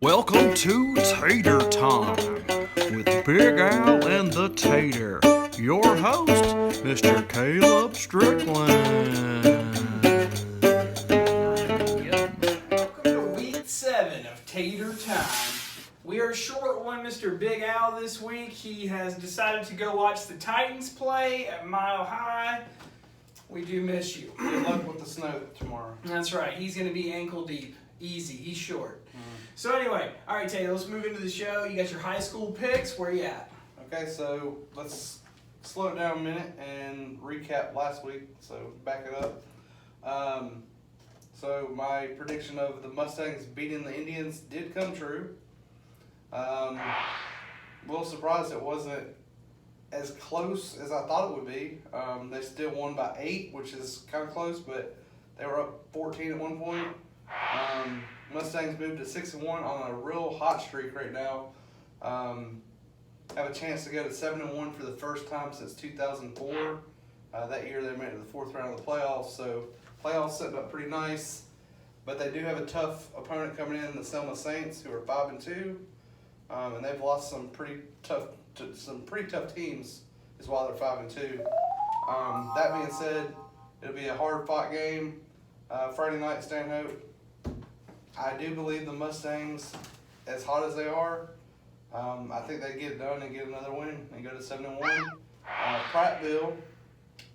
Welcome to Tater Time with Big Al and the Tater. Your host, Mr. Caleb Strickland. Welcome to week 7 of Tater Time. We are a short one, Mr. Big Al, this week. He has decided to go watch the Titans play at Mile High. We do miss you. Good luck with the snow tomorrow. That's right. He's going to be ankle deep. Easy. He's short. So anyway, all right, Tater, let's move into the show. You got your high school picks. Where you at? Okay, so let's slow it down a minute and recap last week. So back it up. So my prediction of the Mustangs beating the Indians did come true. A little surprised it wasn't as close as I thought it would be. They still won by 8, which is kind of close, but they were up 14 at one point. Mustangs moved to 6-1 on a real hot streak right now. Have a chance to go to 7-1 for the first time since 2004. That year they made it to the 4th round of the playoffs, so playoffs setting up pretty nice. But they do have a tough opponent coming in, the Selma Saints, who are 5-2, and they've lost some pretty tough teams. Is why they're 5-2. That being said, it'll be a hard-fought game Friday night, Stanhope. I do believe the Mustangs, as hot as they are, I think they get it done and get another win and go to 7-1. Prattville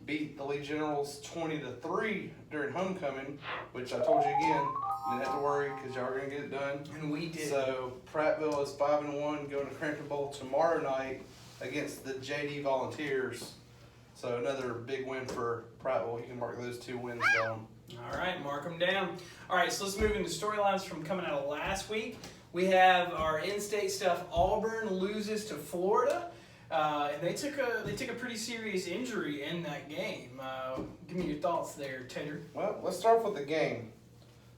beat the Lee Generals 20-3 during homecoming, which I told you again, you didn't have to worry because y'all are going to get it done. And we did. So Prattville is 5-1 going to Crampton Bowl tomorrow night against the JD Volunteers. So another big win for Prattville. You can mark those 2 wins down. All right, mark them down. All right, so let's move into storylines from coming out of last week. We have our in-state stuff. Auburn loses to Florida, and they took a pretty serious injury in that game. Give me your thoughts there, Tater. Well, let's start off with the game.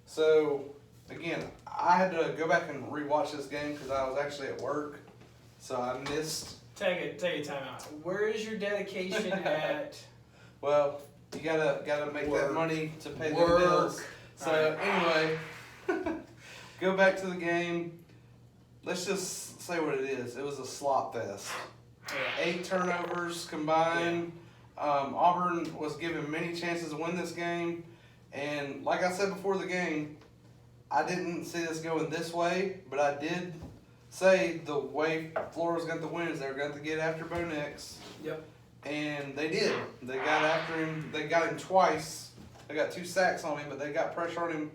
So, again, I had to go back and rewatch this game because I was actually at work, so I missed. Take a time out. Where is your dedication at? Well, you gotta make Work. that money to pay the Work. bills. So anyway, go back to the game. Let's just say what it is. It was a slop fest. Yeah. 8 turnovers combined. Auburn was given many chances to win this game, and like I said before the game, I didn't see this going this way, but I did say the way Florida was going to win is they were going to get after Bo Nix. Yep. And they did. They got after him. They got him twice. They got 2 sacks on him, but they got pressure on him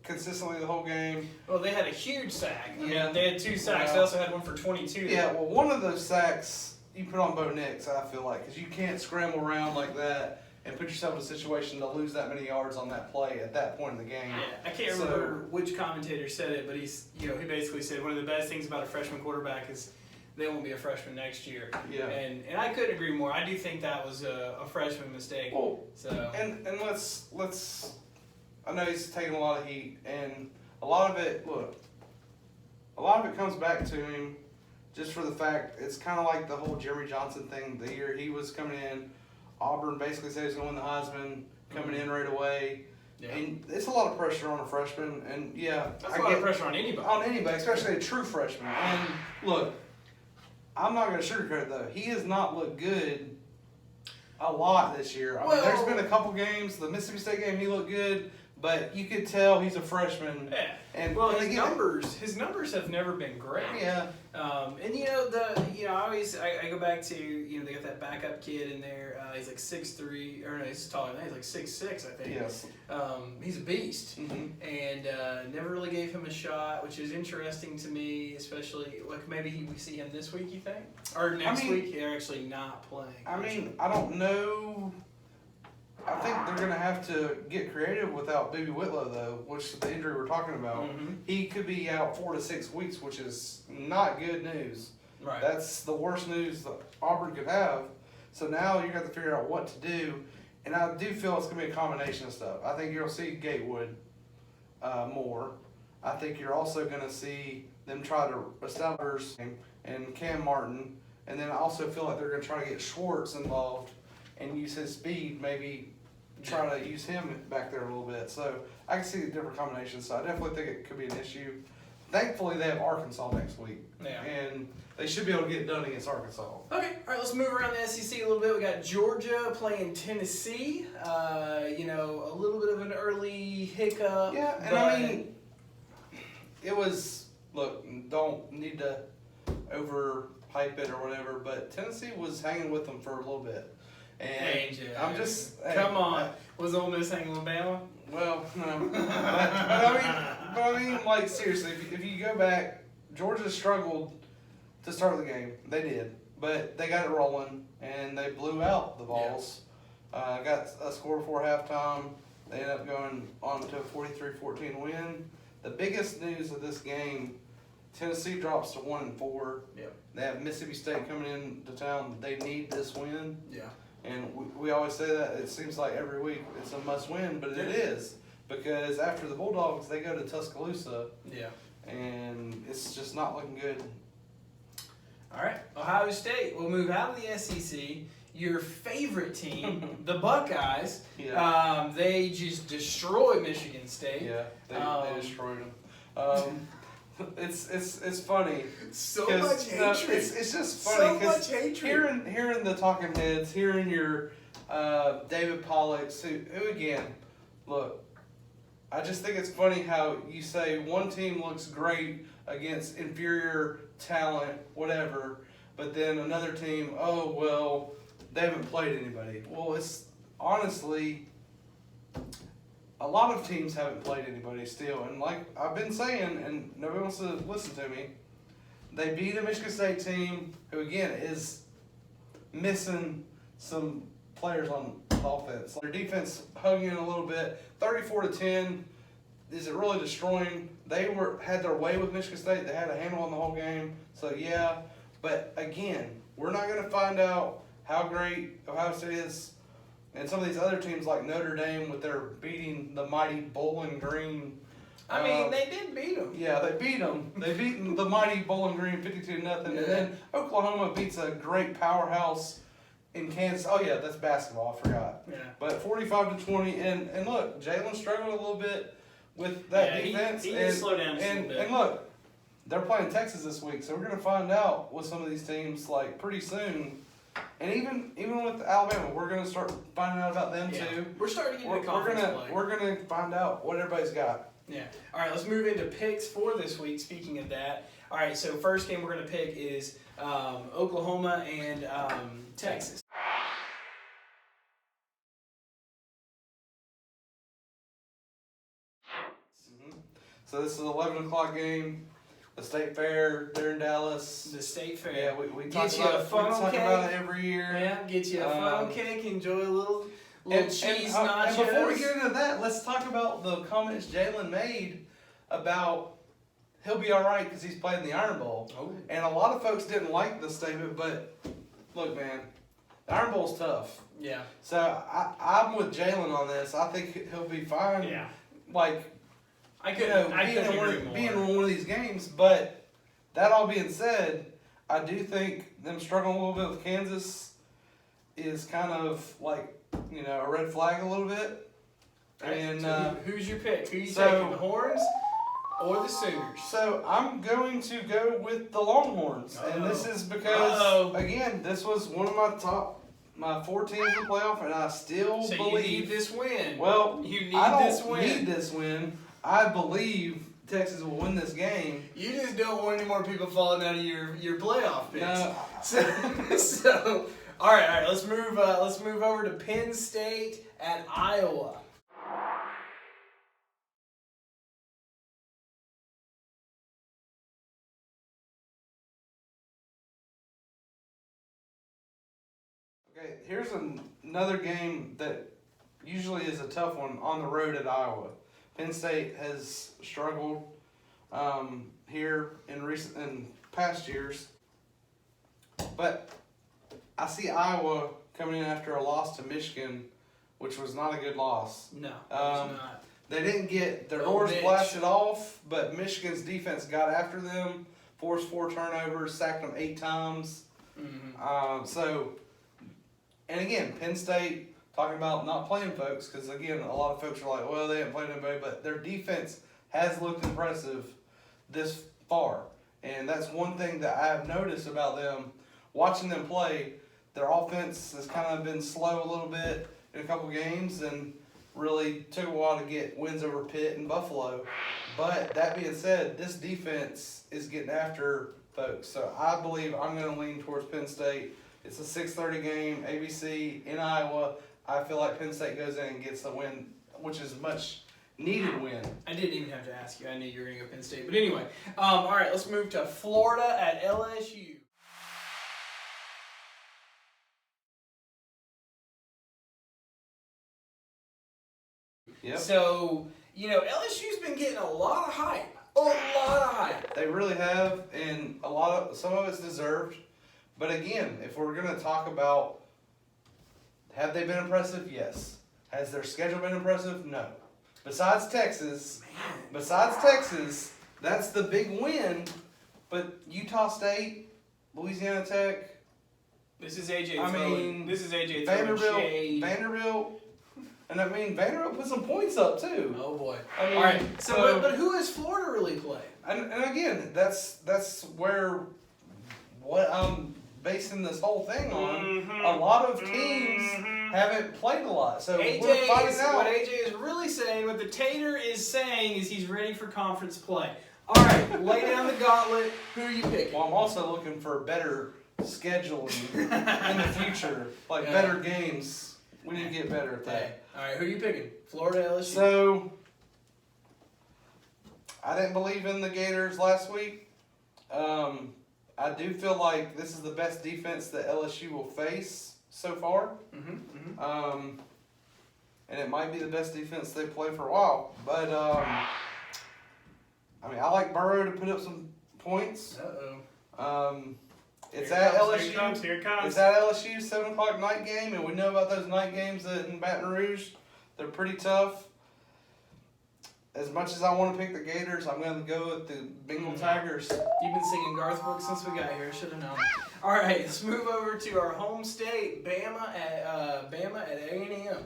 consistently the whole game. Well, they had a huge sack. I Yeah. mean, they had 2 sacks. They also had one for 22. Yeah, well, one of those sacks you put on Bo Nix, I feel like, because you can't scramble around like that and put yourself in a situation to lose that many yards on that play at that point in the game. Yeah, I can't remember which commentator said it, but he basically said one of the best things about a freshman quarterback is they won't be a freshman next year. Yeah. And I couldn't agree more. I do think that was a freshman mistake. Well, so and let's I know he's taking a lot of heat, and a lot of it comes back to him just for the fact it's kind of like the whole Jeremy Johnson thing. The year he was coming in, Auburn basically said he's going to win the Heisman, coming in right away. yeah. And it's a lot of pressure on a freshman, and yeah, That's a lot of pressure on anybody. On anybody, especially a true freshman. And look, I'm not going to sugarcoat it though. He has not looked good a lot this year. I mean, there's been a couple games. The Mississippi State game, he looked good, but you could tell he's a freshman. Yeah. And Well, and his numbers have never been great. Yeah. And I go back to they got that backup kid in there. He's like 6'3", or no, he's taller than that. He's like 6'6", I think. Yes. He's a beast, Mhm. and never really gave him a shot, which is interesting to me, especially like maybe we see him this week. You think, or next week? They're actually not playing. I mean, I don't know. I think they're going to have to get creative without Bobby Whitlow, though, which is the injury we're talking about. Mhm. He could be out 4 to 6 weeks, which is not good news. Right. That's the worst news that Auburn could have. So now you're going to have to figure out what to do. And I do feel it's going to be a combination of stuff. I think you'll see Gatewood more. I think you're also going to see them try to establish and Cam Martin. And then I also feel like they're going to try to get Schwartz involved and use his speed, maybe try to use him back there a little bit. So I can see the different combinations. So I definitely think it could be an issue. thankfully they have Arkansas next week. Yeah. And they should be able to get it done against Arkansas. Okay, all right, let's move around the SEC a little bit. We got Georgia playing Tennessee. A little bit of an early hiccup. Yeah, and I mean, it was, look, don't need to overhype it or whatever, but Tennessee was hanging with them for a little bit. And Hey, Jay, I'm just... come on. Was Ole Miss hanging with Bama? Well, no. but I mean, like, seriously, if you go back, Georgia struggled to start the game. They did. But they got it rolling, and they blew out the Vols. Got a score before halftime. They ended up going on to a 43-14 win. The biggest news of this game, Tennessee drops to 1-4. Yep. They have Mississippi State coming into town. They need this win. Yeah. And we always say that. It seems like every week it's a must-win, but it is. Because after the Bulldogs, they go to Tuscaloosa. Yeah. And it's just not looking good. All right, Ohio State will move out of the SEC. Your favorite team, the Buckeyes, they just destroy Michigan State. Yeah, they destroyed them. It's funny. So much hatred. It's just funny. So much hatred. Hearing the talking heads, hearing your David Pollocks, who again, look, I just think it's funny how you say one team looks great against inferior talent, whatever, but then another team, oh, well, they haven't played anybody. Well, it's honestly, a lot of teams haven't played anybody still. And like I've been saying, and nobody wants to listen to me, they beat a Michigan State team who, again, is missing some players on offense. Their defense hung in a little bit. 34-10. Is it really destroying? They had their way with Michigan State. They had a handle on the whole game. So, yeah. But, again, we're not going to find out how great Ohio State is. And some of these other teams like Notre Dame with their beating the mighty Bowling Green. I mean, they did beat them. Yeah, they beat them. They beat the mighty Bowling Green 52-0. Yeah. And then Oklahoma beats a great powerhouse in Kansas. Oh, yeah, that's basketball. I forgot. Yeah. But 45-20. And look, Jalen struggled a little bit with that defense. He did slow down just a little bit. And look, they're playing Texas this week, so we're going to find out with some of these teams like pretty soon. And even with Alabama, we're going to start finding out about them too. We're starting to get into conference play. We're going to find out what everybody's got. Yeah. All right, let's move into picks for this week. Speaking of that, all right, so first game we're going to pick is Oklahoma and Texas. So this is an 11 o'clock game. The State Fair, they're in Dallas. The State Fair. Yeah, we Get talk you about a funnel we cake. talk about it every year. Yeah, get you a funnel cake. Enjoy a little cheese nachos. And before we get into that, let's talk about the comments Jalen made about he'll be all right because he's playing the Iron Bowl. Oh. And a lot of folks didn't like the statement, but look, man, the Iron Bowl's tough. Yeah. So I'm with Jalen on this. I think he'll be fine. Yeah. Like, I couldn't being in one of these games. But that all being said, I do think them struggling a little bit with Kansas is kind of like, a red flag a little bit. Okay, And so who's your pick? Who you taking, the Horns or the Sooners? So I'm going to go with the Longhorns. And this is because, again, this was one of my 4 teams in the playoff, and I still believe. You need this win. Well, you need I don't this win. need this win. I believe Texas will win this game. You just don't want any more people falling out of your playoff picks. No. So all right. Let's move over to Penn State at Iowa. Okay, here's another game that usually is a tough one on the road at Iowa. Penn State has struggled here in past years, but I see Iowa coming in after a loss to Michigan, which was not a good loss. No, it's not. They didn't get their Oh, doors bitch. blasted off, but Michigan's defense got after them, forced 4 turnovers, sacked them 8 times. Mm-hmm. And again, Penn State, talking about not playing folks, because again, a lot of folks are like, well, they haven't played anybody, but their defense has looked impressive. this far. And that's one thing that I have noticed about them. Watching them play, their offense has kind of been slow a little bit in a couple games and really took a while to get wins over Pitt and Buffalo. But that being said, this defense is getting after folks. So I believe I'm going to lean towards Penn State. It's a 6:30 game, ABC in Iowa. I feel like Penn State goes in and gets the win, which is much needed win. I didn't even have to ask you. I knew you were going to go Penn State. But anyway, all right, let's move to Florida at LSU. Yep. So, LSU's been getting a lot of hype. A lot of hype. They really have, and some of it's deserved. But again, if we're going to talk about have they been impressive? Yes. Has their schedule been impressive? No. Besides Texas, that's the big win. But Utah State, Louisiana Tech. This is AJ Vanderbilt. shade. Vanderbilt. And Vanderbilt put some points up too. Oh boy. All right. So, but who has Florida really played? And again, that's where what I'm basing this whole thing on. Mm-hmm. A lot of teams haven't played a lot, so we're finding out. What AJ is really saying, what the Tater is saying, is he's ready for conference play. All right, lay down the gauntlet. Who are you picking? Well, I'm also looking for better scheduling in the future, better games. We need to get better at that. Okay. All right, who are you picking? Florida, LSU? So, I didn't believe in the Gators last week. I do feel like this is the best defense that LSU will face so far. And it might be the best defense they play for a while. But, I like Burrow to put up some points. It's at LSU. Here it comes. It's at LSU, 7 o'clock night game, and we know about those night games in Baton Rouge. They're pretty tough. As much as I want to pick the Gators, I'm going to go with the Bengal Tigers. You've been singing Garth Brooks since we got here. Should have known. All right, let's move over to our home state, Bama at A&M.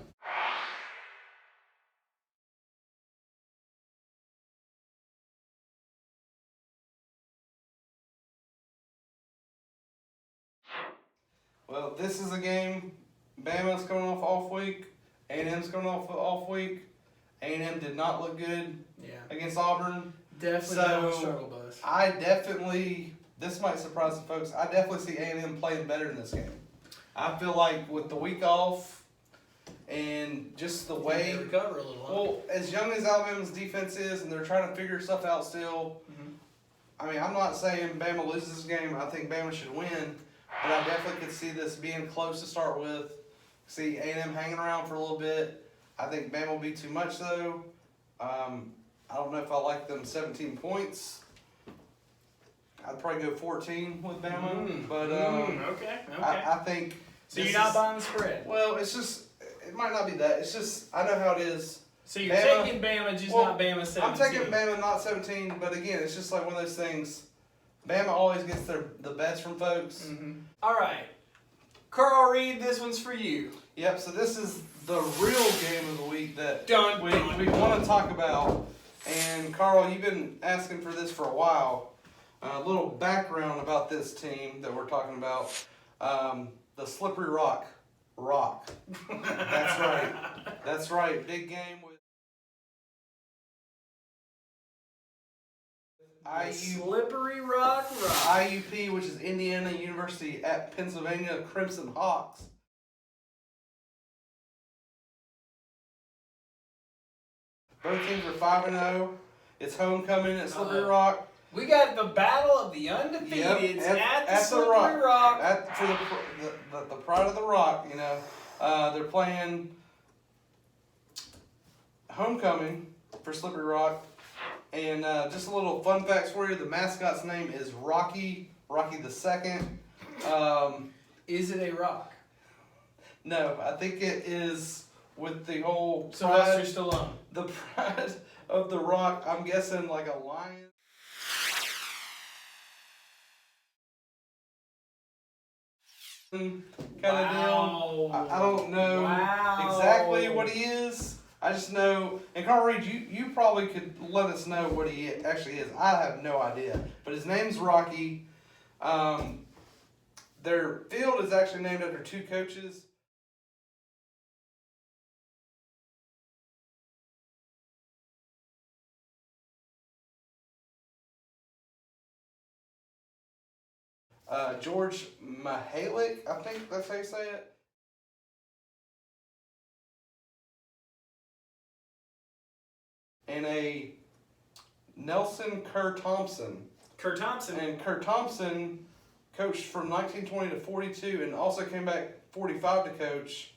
Well, this is a game. Bama's coming off week. A&M's coming off week. A&M did not look good against Auburn. Definitely not a struggle bus. This might surprise some folks, I definitely see A&M playing better in this game. I feel like with the week off and just the way... They recover a little. Well, as young as Alabama's defense is, and they're trying to figure stuff out still, I'm not saying Bama loses this game. I think Bama should win. But I definitely could see this being close to start with. See A&M hanging around for a little bit. I think Bama will be too much, though. I don't know if I like them 17 points. I'd probably go 14 with Bama. Okay. I think... So you're not buying the spread? Well, it's just... It might not be that. It's just... I know how it is. So you're taking Bama, not Bama 17? I'm taking Bama, not 17. But again, it's just like one of those things... Bama always gets the best from folks. All right. Carl Reed, this one's for you. Yep, so this is the real game of the week that we want to talk about. And Carl, you've been asking for this for a while. A little background about this team that we're talking about. The Slippery Rock. That's right. That's right. Big game with Slippery Rock. IUP, which is Indiana University at Pennsylvania Crimson Hawks. Both teams are 5-0. It's homecoming at Slippery Rock. We got the battle of the undefeated at the Slippery Rock. For the pride of the Rock, they're playing homecoming for Slippery Rock. And just a little fun facts for you. The mascot's name is Rocky the Second. Is it a rock? No, I think it is with the whole Sylvester Stallone. The pride of the Rock. I'm guessing like a lion. Kind of deal. I don't know exactly what he is. I just know, and Carl Reed, you probably could let us know what he actually is. I have no idea, but his name's Rocky. Their field is actually named after 2 coaches. George Mihalik, I think that's how you say it. And a Nelson Kerr Thompson. Kerr Thompson. And Kerr Thompson coached from 1920 to 42 and also came back 45 to coach.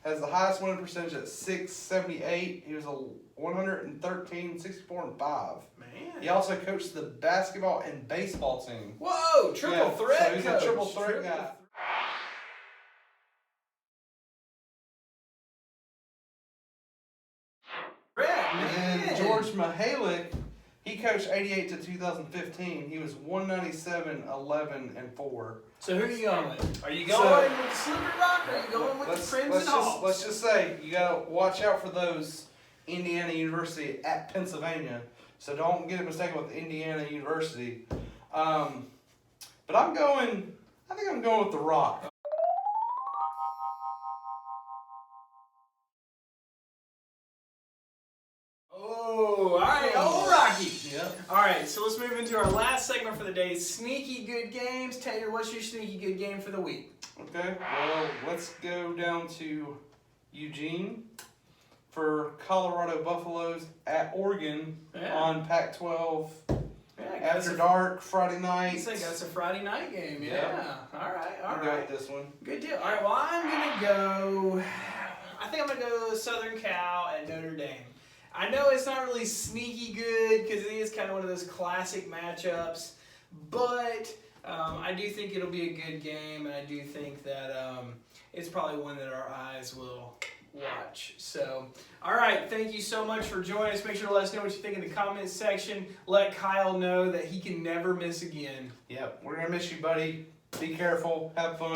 Has the highest winning percentage at 678. He was a 113, 64, and 5. Man. He also coached the basketball and baseball team. Whoa, triple threat So he's coach. a triple threat guy. And George Mihalik, he coached 88 to 2015. He was 197, 11, and 4. So who are you going with? Are you going with the Slippery Rock or are you going with the Crimson Hawks? Let's just say you gotta watch out for those Indiana University at Pennsylvania. So don't get it mistaken with Indiana University. But I think I'm going with the Rock. Oh, all right, old Rocky. Yep. All right, so let's move into our last segment for the day, sneaky good games. Tater, what's your sneaky good game for the week? Okay, well, let's go down to Eugene for Colorado Buffaloes at Oregon on Pac-12 after dark Friday night. That's a Friday night game, yeah. All right. I'll go with this one. Good deal. All right, well, I think I'm going to go Southern Cal at Notre Dame. I know it's not really sneaky good because it is kind of one of those classic matchups, but I do think it'll be a good game, and I do think that it's probably one that our eyes will watch. So, all right, thank you so much for joining us. Make sure to let us know what you think in the comments section. Let Kyle know that he can never miss again. Yep, we're going to miss you, buddy. Be careful. Have fun.